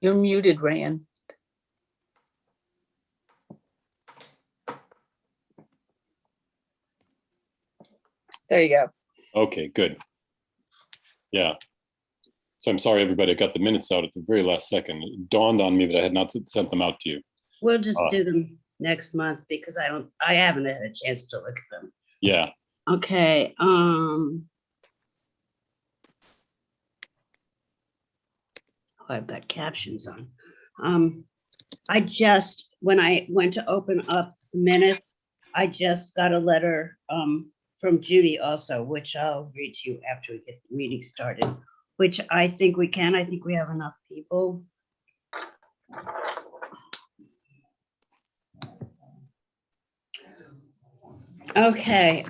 You're muted, Rand. There you go. Okay, good. Yeah. So I'm sorry, everybody, I got the minutes out at the very last second. It dawned on me that I had not sent them out to you. We'll just do them next month because I haven't had a chance to look at them. Yeah. Okay. I've got captions on. When I went to open up the minutes, I just got a letter from Judy also, which I'll read to you after we get the meeting started, which I think we can. I think we have enough people. Okay,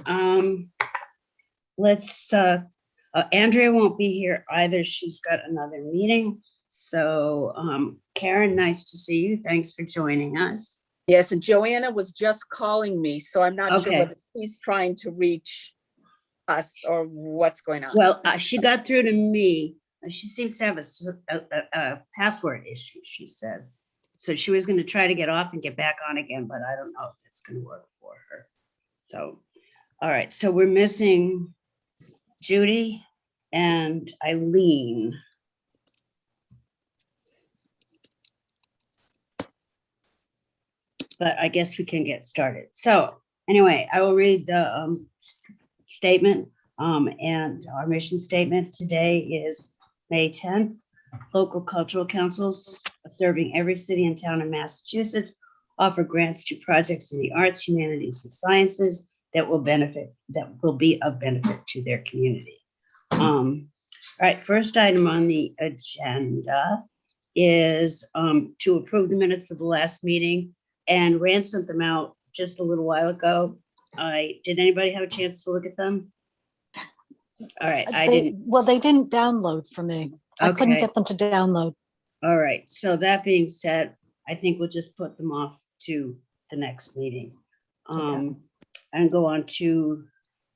let's, Andrea won't be here either. She's got another meeting. So Karen, nice to see you. Thanks for joining us. Yes, and Joanna was just calling me, so I'm not sure Okay. whether she's trying to reach us or what's going on. Well, she got through to me. She seems to have a password issue, she said. So she was going to try to get off and get back on again, but I don't know if that's going to work for her. So, all right. So we're missing Judy and Eileen. But I guess we can get started. So anyway, I will read the statement. And our mission statement today is May 10th. Local cultural councils serving every city and town in Massachusetts offer grants to projects in the arts, humanities, and sciences that will be of benefit to their community. All right, first item on the agenda is to approve the minutes of the last meeting, and Rand sent them out just a little while ago. Did anybody have a chance to look at them? All right, I didn't. Well, they didn't download for me. I couldn't Okay. get them to download. All right, so that being said, I think we'll just put them off to the next meeting. Okay. And go on to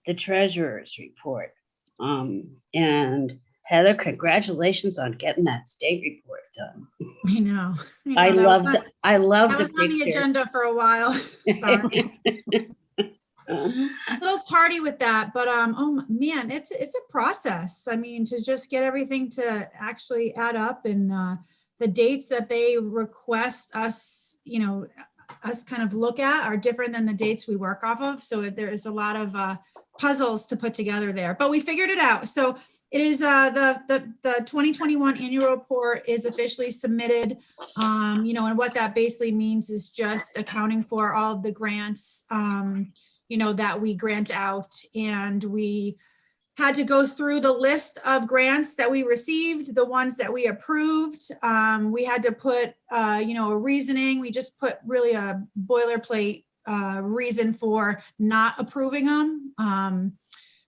the treasurer's report. And Heather, congratulations on getting that state report done. I know. I love that the was on the picture. agenda for a while. Sorry. A little party with that, but oh man, it's a process. I mean, to just get everything to actually add up, and the dates that they request us, us kind of look at are different than the dates we work off of. So there's a lot of puzzles to put together there, but we figured it out. So it is the 2021 annual report is officially submitted, and what that basically means is just accounting for all the grants, that we grant out, and we had to go through the list of grants that we received, the ones that we approved. We had to put, a reasoning. We just put really a boilerplate reason for not approving them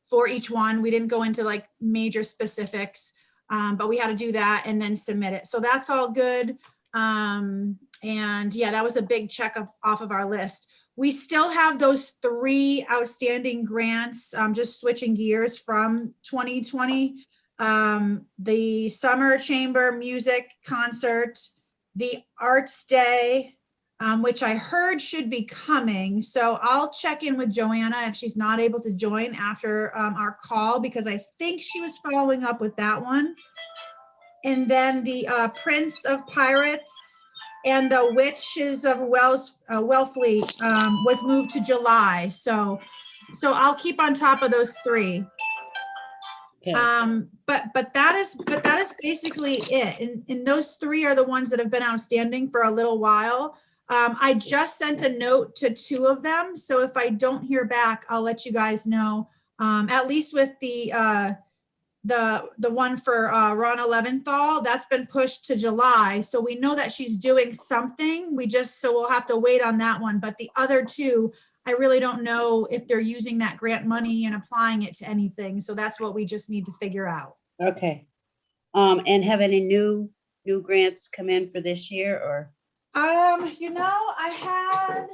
for each one. We didn't go into like major specifics, but we had to do that and then submit it. So that's all good. And yeah, that was a big check off of our list. We still have those 3 outstanding grants, just switching gears from 2020. The Summer Chamber Music Concert, the Arts Day, which I heard should be coming. So I'll check in with Joanna if she's not able to join after our call, because I think she was following up with that one. And then the Prince of Pirates and the Witches of Wellfleet was moved to July. So I'll keep on top of those 3. Okay. But that is basically it. And those 3 are the ones that have been outstanding for a little while. I just sent a note to 2 of them. So if I don't hear back, I'll let you guys know, at least with the one for Ronna Leventhal, that's been pushed to July. So we know that she's doing something. So we'll have to wait on that one. But the other 2, I really don't know if they're using that grant money and applying it to anything. So that's what we just need to figure out. Okay. And have any new grants come in for this year, or? I had,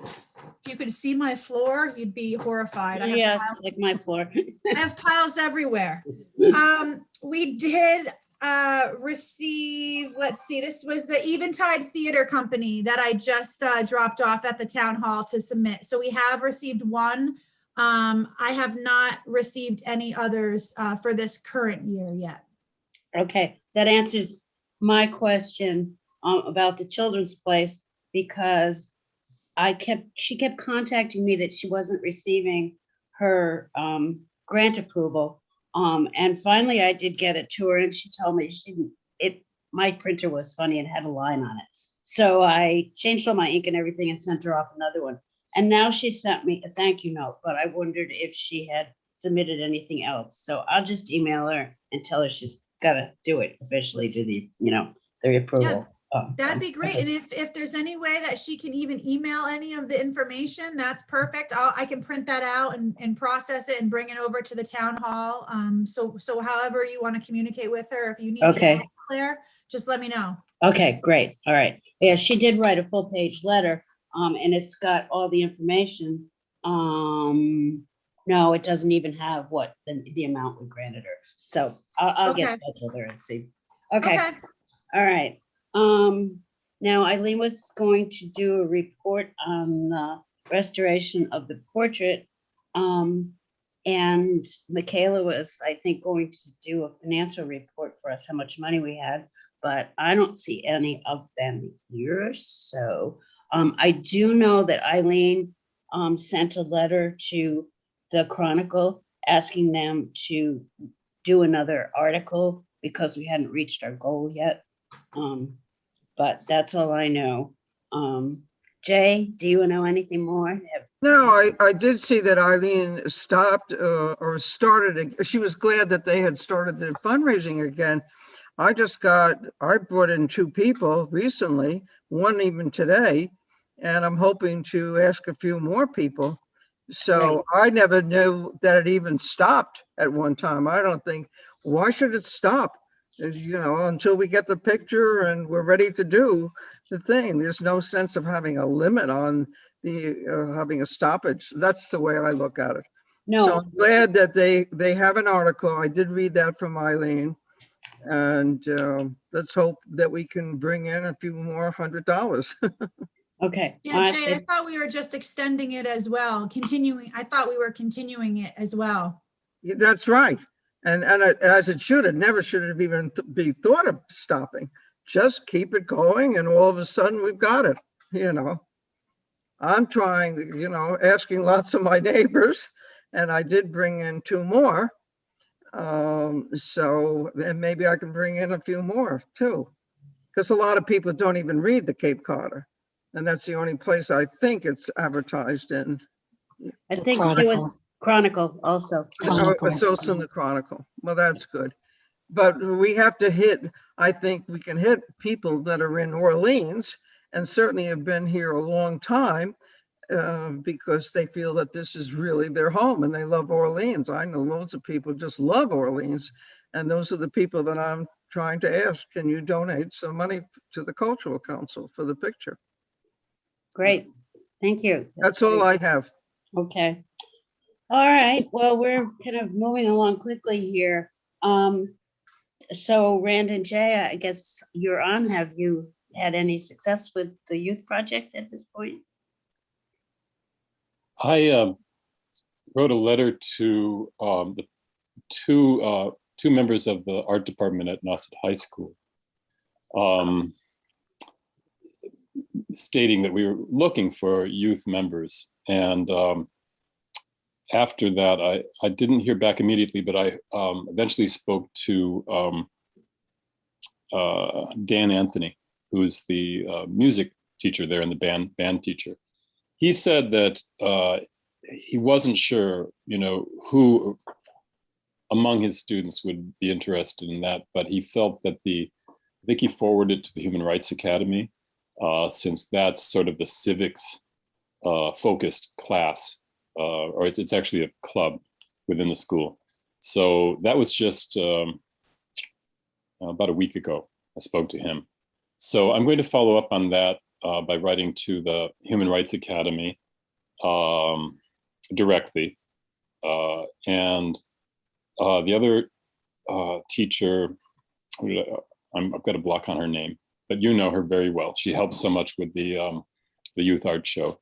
if you could see my floor, you'd be horrified. Yeah, it's like my floor. I have piles everywhere. We did receive let's see, this was the Eventide Theater Company that I just dropped off at the town hall to submit. So we have received one. I have not received any others for this current year yet. Okay, that answers my question about the children's place, because she kept contacting me that she wasn't receiving her grant approval. And finally I did get it to her, and she told me my printer was funny and had a line on it. So I changed all my ink and everything and sent her off another one. And now she sent me a thank you note, but I wondered if she had submitted anything else. So I'll just email her and tell her she's gotta do it officially, do the approval. That'd be great. And if there's any way that she can even email any of the information, that's perfect. I can print that out and process it and bring it over to the town hall. So however you want to communicate with her, if you need Okay. help, Claire, just let me know. Okay, great. All right. Yeah, she did write a full page letter, and it's got all the information. No, it doesn't even have what the amount we granted her. So I'll get in touch with her and see. Okay. All right. Now Eileen was going to do a report on the restoration of the portrait. And Michaela was, I think, going to do a financial report for us, how much money we had, but I don't see any of them here. So I do know that Eileen sent a letter to the Chronicle asking them to do another article because we hadn't reached our goal yet. But that's all I know. Jay, do you know anything more? No, I did see that Eileen stopped or started. She was glad that they had started the fundraising again. I brought in 2 people recently, one even today, and I'm hoping to ask a few more people. So I never knew that it even stopped at one time. I don't think, why should it stop? Until we get the picture and we're ready to do the thing. There's no sense of having a limit on the having a stoppage. That's the way I look at it. No. So I'm glad that they have an article. I did read that from Eileen, and let's hope that we can bring in a few more $100. Okay. Yeah, Jay, I thought we were just extending it as well, continuing. I thought we were continuing it as well. Yeah, that's right. And as it should, it never should have even be thought of stopping. Just keep it going, and all of a sudden we've got it. I'm trying, asking lots of my neighbors, and I did bring in 2 more. So then maybe I can bring in a few more too, because a lot of people don't even read the Cape Codder, and that's the only place I think it's advertised in. I think it was Chronicle also. Chronicle. It's also in the Chronicle. Well, that's good. But we have to I think we can hit people that are in Orleans and certainly have been here a long time because they feel that this is really their home and they love Orleans. I know loads of people just love Orleans. And those are the people that I'm trying to ask, can you donate some money to the Cultural Council for the picture? Great. Thank you. That's all I have. Okay. All right. Well, we're kind of moving along quickly here. So Rand and Jay, I guess you're on. Have you had any success with the youth project at this point? I wrote a letter to the two members of the art department at Nauset High School, stating that we were looking for youth members. And after that, I didn't hear back immediately, but I eventually spoke to Dan Anthony, who is the music teacher there and the band teacher. He said that he wasn't sure, who among his students would be interested in that, but he felt that I think he forwarded it to the Human Rights Academy, since that's sort of the civics focused class, or it's actually a club within the school. So that was just about a week ago, I spoke to him. So I'm going to follow up on that by writing to the Human Rights Academy directly. And the other teacher, I've got a block on her name, but you know her very well. She helps so much with the youth art show.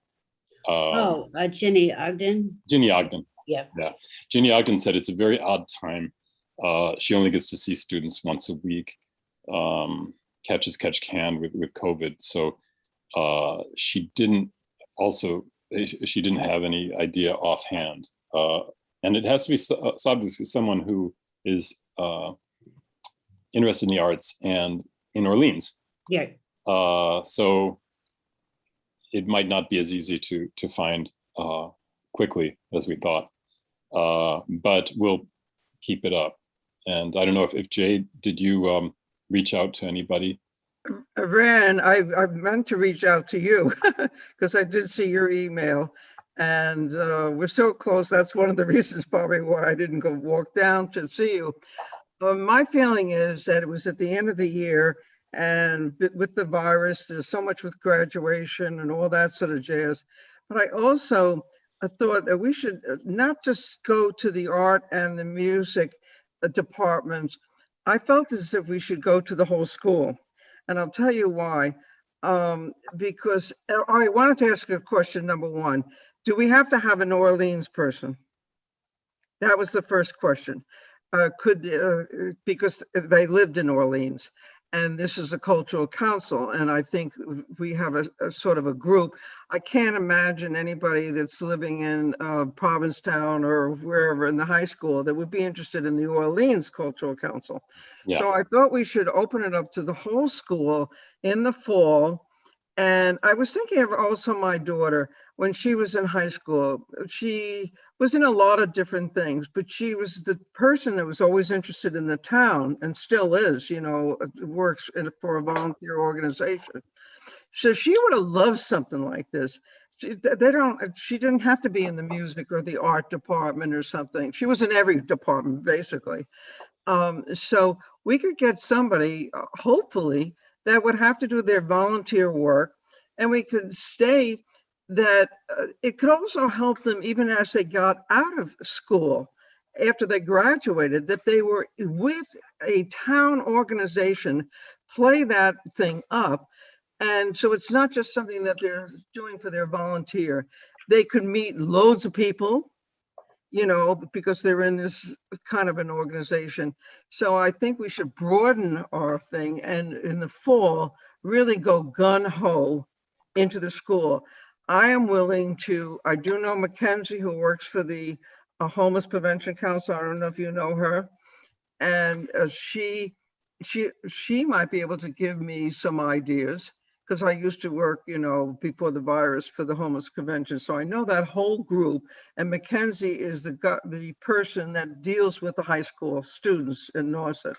Ginny Ogden. Ginny Ogden. Yeah. Yeah. Ginny Ogden said it's a very odd time. She only gets to see students once a week. Catch as catch can with COVID. So she didn't have any idea offhand. And it has to be obviously someone who is interested in the arts and in Orleans. Yeah. So it might not be as easy to find quickly as we thought, but we'll keep it up. And I don't know if Jay, did you reach out to anybody? Ran, I meant to reach out to you because I did see your email, and we're so close. That's one of the reasons probably why I didn't go walk down to see you. My feeling is that it was at the end of the year, and with the virus, there's so much with graduation and all that sort of jazz. But I also thought that we should not just go to the art and the music departments. I felt as if we should go to the whole school. And I'll tell you why. Because I wanted to ask a question, number one. Do we have to have an Orleans person? That was the first question. Because they lived in Orleans, and this is a cultural council, and I think we have a sort of a group. I can't imagine anybody that's living in Provincetown or wherever in the high school that would be interested in the Orleans Cultural Council. Yeah. So I thought we should open it up to the whole school in the fall. And I was thinking of also my daughter when she was in high school. She was in a lot of different things, but she was the person that was always interested in the town and still is, works for a volunteer organization. So she would have loved something like this. She didn't have to be in the music or the art department or something. She was in every department, basically. So we could get somebody, hopefully, that would have to do their volunteer work, and we could stay that it could also help them even as they got out of school, after they graduated, that they were with a town organization, play that thing up. And so it's not just something that they're doing for their volunteer. They could meet loads of people, because they're in this kind of an organization. So I think we should broaden our thing and in the fall, really go gung-ho into the school. I am willing to, I do know Mackenzie, who works for the Homeless Prevention Council. I don't know if you know her. And she might be able to give me some ideas, because I used to work, before the virus for the Homeless Convention. So I know that whole group, and Mackenzie is the person that deals with the high school students in Nauset.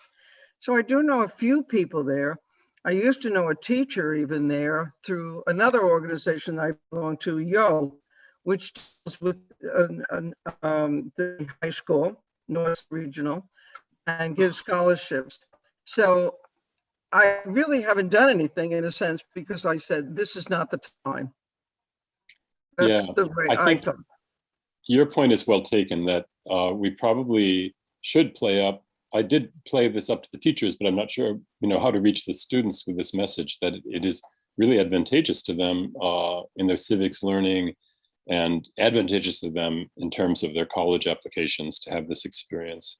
So I do know a few people there. I used to know a teacher even there through another organization I belong to, YO, which deals with the high school, North Regional, and gives scholarships. So I really haven't done anything in a sense, because I said, this is not the time. That's the way I thought. Your point is well taken, that we probably should play up. I did play this up to the teachers, but I'm not sure, how to reach the students with this message, that it is really advantageous to them in their civics learning, and advantageous to them in terms of their college applications to have this experience.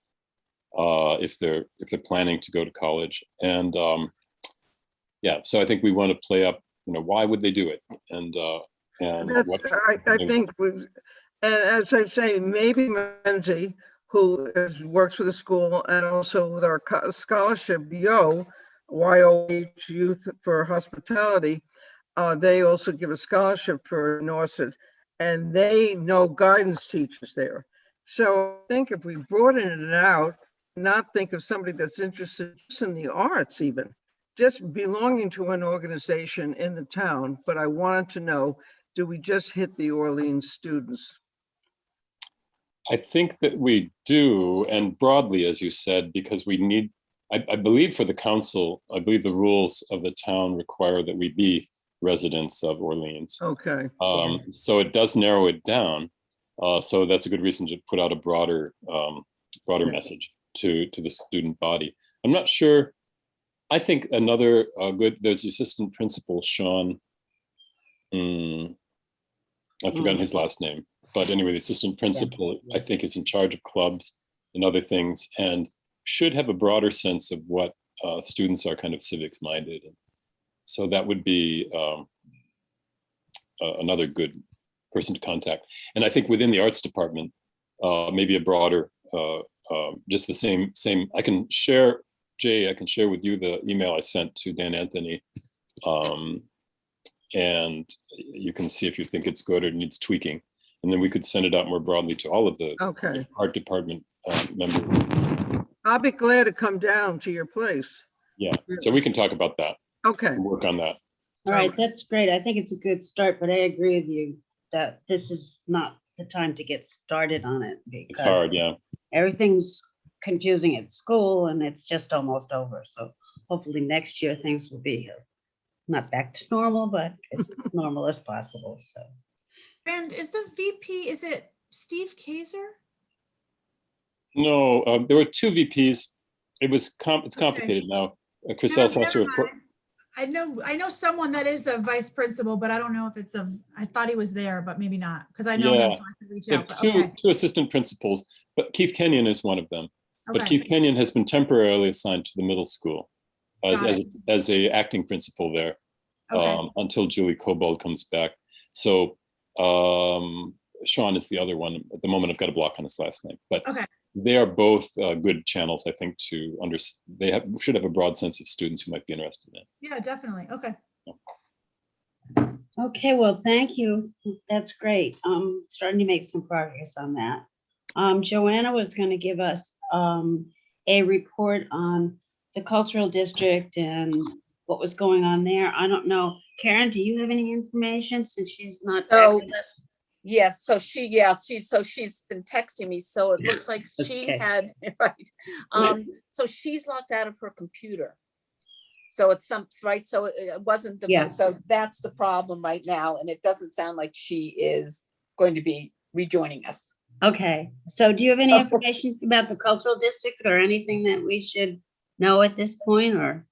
If they're planning to go to college. And so I think we want to play up, why would they do it? And I think, and as I say, maybe Mackenzie, who works for the school and also with our scholarship, YOH, Youth for Hospitality, they also give a scholarship for Nauset, and they know guidance teachers there. So I think if we broaden it out, not think of somebody that's interested just in the arts, even just belonging to an organization in the town. But I wanted to know, do we just hit the Orleans students? I think that we do, and broadly, as you said, because we need, I believe for the council, I believe the rules of the town require that we be residents of Orleans. Okay. So it does narrow it down. So that's a good reason to put out a broader message to the student body. I'm not sure I think another there's the assistant principal, Sean. I've forgotten his last name, but anyway, the assistant principal, I think, is in charge of clubs and other things, and should have a broader sense of what students are kind of civics minded. And so that would be another good person to contact. And I think within the arts department, maybe a broader, just the same. I can share, Jay. I can share with you the email I sent to Dan Anthony. And you can see if you think it's good or needs tweaking. And then we could send it out more broadly to all of the art department members. I'll be glad to come down to your place. Yeah, so we can talk about that. Okay. And work on that. All right, that's great. I think it's a good start, but I agree with you that this is not the time to get started on it It's because hard, yeah. everything's confusing at school and it's just almost over. So hopefully next year things will be not back to normal, but as normal as possible. So. And is the VP, is it Steve Kaiser? No, there were two VPs. It was it's complicated now. Chris No, Elsasser, of course. I know someone that is a vice principal, but I don't know if it's I thought he was there, but maybe not, because I know him, so I could reach They have out. two assistant principals, but Keith Kenyon is one of them. But Okay. Keith Kenyon has been temporarily assigned to the middle school as a acting principal there Okay. until Julie Kobold comes back. So Sean is the other one. At the moment, I've got a block on his last name, but Okay. they are both good channels, I think, to they should have a broad sense of students who might be interested in it. Yeah, definitely. Okay. Okay, well, thank you. That's great. Starting to make some progress on that. Joanna was going to give us a report on the cultural district and what was going on there. I don't know. Karen, do you have any information since she's not back with us? Yes, so she's been texting me, so it looks like she Okay. had, right. So she's locked out of her computer. So it's right, so it wasn't so that's the problem right now, and it doesn't sound like she is going to be rejoining us. Okay, so do you have any information about the cultural district or anything that we should know at this point, or?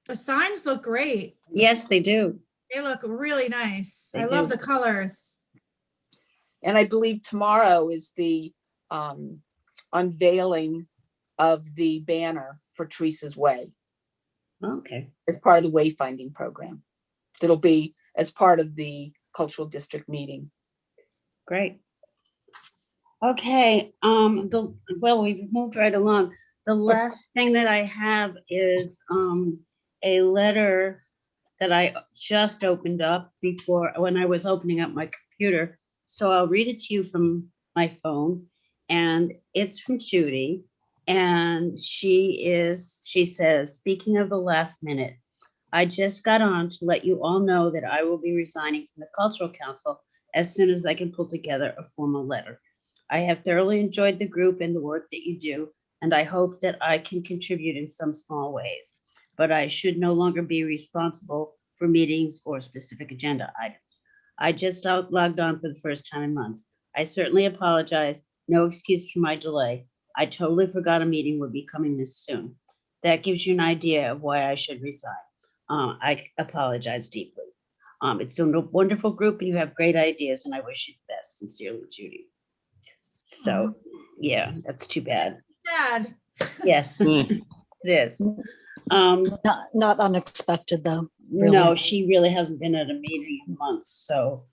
The signs look great. Yes, they do. They look really nice. They I love do. the colors. And I believe tomorrow is the unveiling of the banner for Teresa's Way Okay, as part of the wayfinding program. It'll be as part of the cultural district meeting. great. Okay, well, we've moved right along. The last thing that I have is a letter that I just opened up when I was opening up my computer. So I'll read it to you from my phone, and it's from Judy. And she says, speaking of the last minute, I just got on to let you all know that I will be resigning from the Cultural Council as soon as I can pull together a formal letter. I have thoroughly enjoyed the group and the work that you do, and I hope that I can contribute in some small ways. But I should no longer be responsible for meetings or specific agenda items. I just logged on for the first time in months. I certainly apologize. No excuse for my delay. I totally forgot a meeting would be coming this soon. That gives you an idea of why I should resign. I apologize deeply. It's a wonderful group and you have great ideas, and I wish you the best. Sincerely, Judy. So, yeah, that's too bad. Sad. Yes, it is. Not unexpected though. Really. No, she really hasn't been at a meeting in months, so,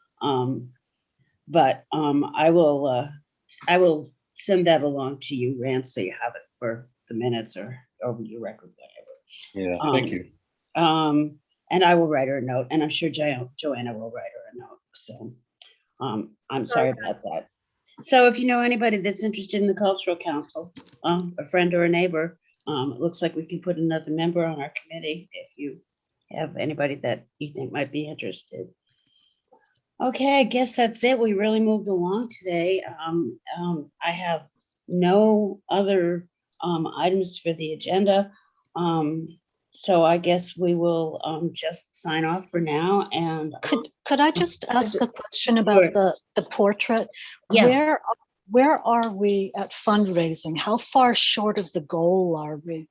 but I will send that along to you, Rand, so you have it for the minutes or over your record, whatever. Yeah, thank you. And I will write her a note, and I'm sure Joanna will write her a note, so, I'm sorry about that. So if you know anybody that's interested in the Cultural Council, a friend or a neighbor, it looks like we can put another member on our committee if you have anybody that you think might be interested. Okay, I guess that's it. We really moved along today. I have no other items for the agenda. So I guess we will just sign off for now. And Could I just ask a question about Sure. the portrait? Yeah. Where are we at fundraising? How far short of the goal are we?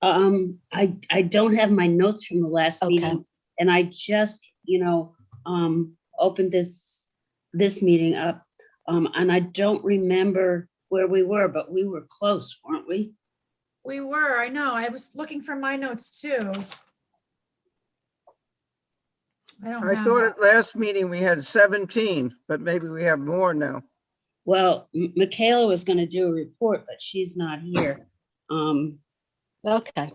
I don't have my notes from the last Okay. meeting, and I just, opened this meeting up. And I don't remember where we were, but we were close, weren't we? We were, I know. I was looking for my notes too. I don't I have thought it. at last meeting we had 17, but maybe we have more now. Well, Michaela was gonna do a report, but she's not here. Okay.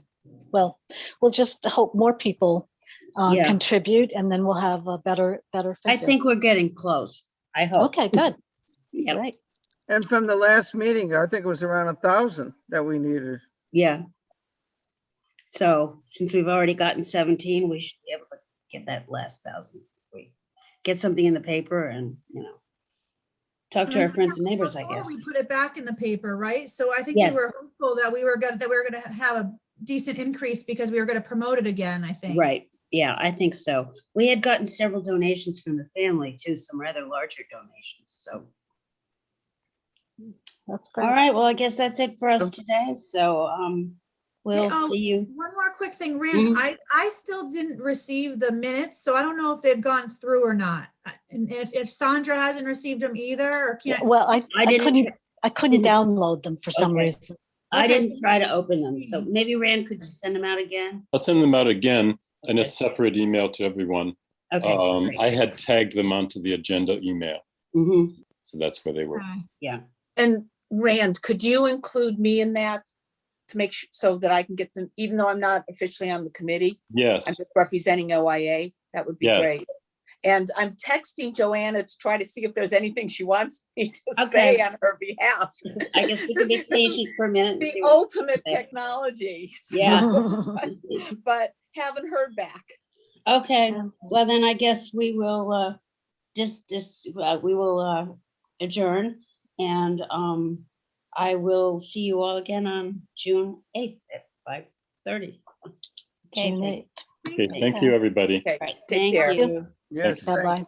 Well, we'll just hope more people Yeah. contribute, and then we'll have a better I figure. think we're getting close. I hope. Okay, good. Yep. Right. And from the last meeting, I think it was around 1,000 that we needed. Yeah. So since we've already gotten 17, we should be able to get that last 1,000. We get something in the paper and, talk to And I our think friends that and was neighbors, I before guess. We put it back in the paper, right? So I think we were Yes. hopeful that we were gonna have a decent increase because we were gonna promote it again, I think. Right. Yeah, I think so. We had gotten several donations from the family too, some rather larger donations. So, That's all great. right. Well, I guess that's it for us today. So, we'll oh, see you. One more quick thing, Rand, I still didn't receive the minutes, so I don't know if they've gone through or not. And if Sandra hasn't received them either, or Yeah, can't. well, I didn't couldn't didn't- download them for some Okay. reason. I Okay, didn't so try to maybe- open them. So maybe Rand could send them out again. I'll send them out again in a Okay. separate email to everyone. Okay. I had tagged them onto the agenda email, Hmm. so that's where they were. Okay. Yeah. And Rand, could you include me in that to make sure, so that I can get them, even though I'm not officially on the committee, I'm Yes, just representing OIA? That would be Yes. great. And I'm texting Joanna to try to see if there's anything she wants me to Okay. say on her behalf. I guess we can be This is patient for a minute. and The see what- ultimate technology. Yeah. But haven't heard back. Okay. Yeah. Well, then I guess we will we will adjourn, and I will see you all again on June 8th at 5:30. Okay. June thank- 8th. okay, thank you, everybody. Okay, all right, take thank care. you. Yes. thank you. Bye-bye.